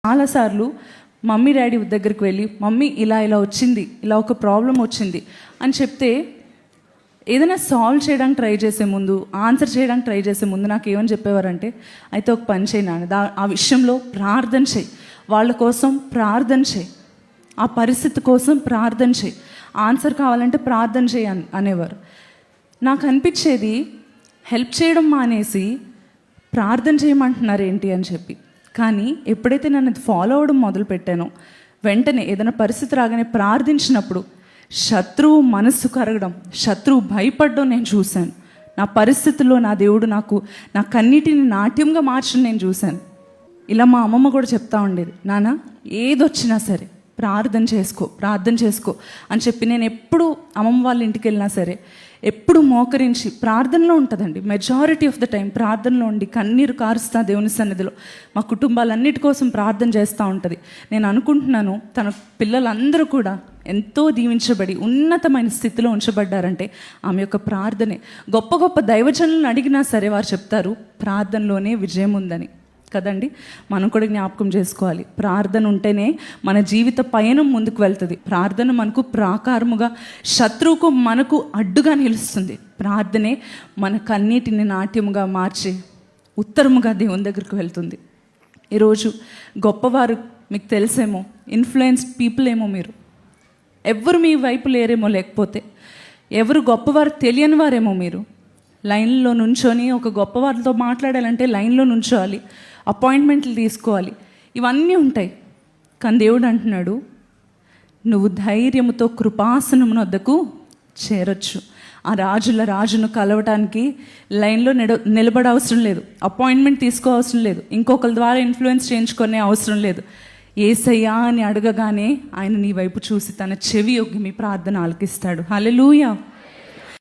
చాలాసార్లు mummy daddy దగ్గరికి వెళ్ళి మమ్మీ ఇలా ఇలా వచ్చింది, ఇలా ఒక ప్రాబ్లం వచ్చింది అని చెప్తే ఏదైనా సాల్వ్ చేయడానికి ట్రై చేసే ముందు, ఆన్సర్ చేయడానికి ట్రై చేసే ముందు నాకు ఏమని చెప్పేవారంటే, అయితే ఒక పని చేయి నాన్న, ఆ విషయంలో ప్రార్థన చేయి, వాళ్ళ కోసం ప్రార్థన చేయి, ఆ పరిస్థితి కోసం ప్రార్థన చేయి, ఆన్సర్ కావాలంటే ప్రార్థన చేయి అనేవారు. నాకు అనిపించేది హెల్ప్ చేయడం మానేసి ప్రార్థన చేయమంటున్నారు ఏంటి అని చెప్పి. కానీ ఎప్పుడైతే నన్ను ఫాలో అవ్వడం మొదలు పెట్టానో, వెంటనే ఏదైనా పరిస్థితి రాగానే ప్రార్థించినప్పుడు శత్రువు మనస్సు కరగడం, శత్రువు భయపడడం నేను చూశాను. నా పరిస్థితుల్లో నా దేవుడు నా కన్నిటిని నాట్యంగా మార్చడం నేను చూశాను. ఇలా మా అమ్మమ్మ కూడా చెప్తా ఉండేది, నాన్న ఏదొచ్చినా సరే ప్రార్థన చేసుకో అని చెప్పి. నేను ఎప్పుడు అమ్మమ్మ వాళ్ళ ఇంటికి వెళ్ళినా సరే ఎప్పుడు మోకరించి ప్రార్థనలో ఉంటుందండి. మెజారిటీ ఆఫ్ ద టైం ప్రార్థనలో ఉండి కన్నీరు కారుస్తా దేవుని సన్నిధిలో మా కుటుంబాలన్నిటి కోసం ప్రార్థన చేస్తూ ఉంటుంది. నేను అనుకుంటున్నాను తన పిల్లలందరూ కూడా ఎంతో దీవించబడి ఉన్నతమైన స్థితిలో ఉంచబడ్డారంటే ఆమె యొక్క ప్రార్థనే. గొప్ప గొప్ప దైవజనులను అడిగినా సరే వారు చెప్తారు ప్రార్థనలోనే విజయం ఉందని కదండి. మనం కూడా జ్ఞాపకం చేసుకోవాలి, ప్రార్థన ఉంటేనే మన జీవిత పయనం ముందుకు వెళ్తుంది. ప్రార్థన మనకు ప్రాకారముగా, శత్రువుకు మనకు అడ్డుగా నిలుస్తుంది. ప్రార్థనే మన కన్నీటిని నాట్యముగా మార్చి ఉత్తరముగా దేవుని దగ్గరికి వెళ్తుంది. ఈరోజు గొప్పవారు మీకు తెలిసేమో, ఇన్ఫ్లుయెన్స్డ్ పీపుల్ ఏమో మీరు, ఎవరు మీ వైపు లేరేమో, లేకపోతే ఎవరు గొప్పవారు తెలియని వారేమో మీరు. లైన్లో నుంచొని ఒక గొప్పవారితో మాట్లాడాలంటే లైన్లో నుంచోవాలి, అపాయింట్మెంట్లు తీసుకోవాలి, ఇవన్నీ ఉంటాయి. కానీ దేవుడు అంటున్నాడు, నువ్వు ధైర్యముతో కృపాసనమున వద్దకు చేరొచ్చు. ఆ రాజును కలవటానికి లైన్లో నిలబడవసరం లేదు, అపాయింట్మెంట్ తీసుకోవసరం లేదు, ఇంకొకరి ద్వారా ఇన్ఫ్లుయెన్స్ చేయించుకునే అవసరం లేదు. యేసయ్యా అని అడగగానే ఆయన నీ వైపు చూసి తన చెవి యొగ్గి మీ ప్రార్థన ఆలకిస్తాడు. హల్లెలూయా.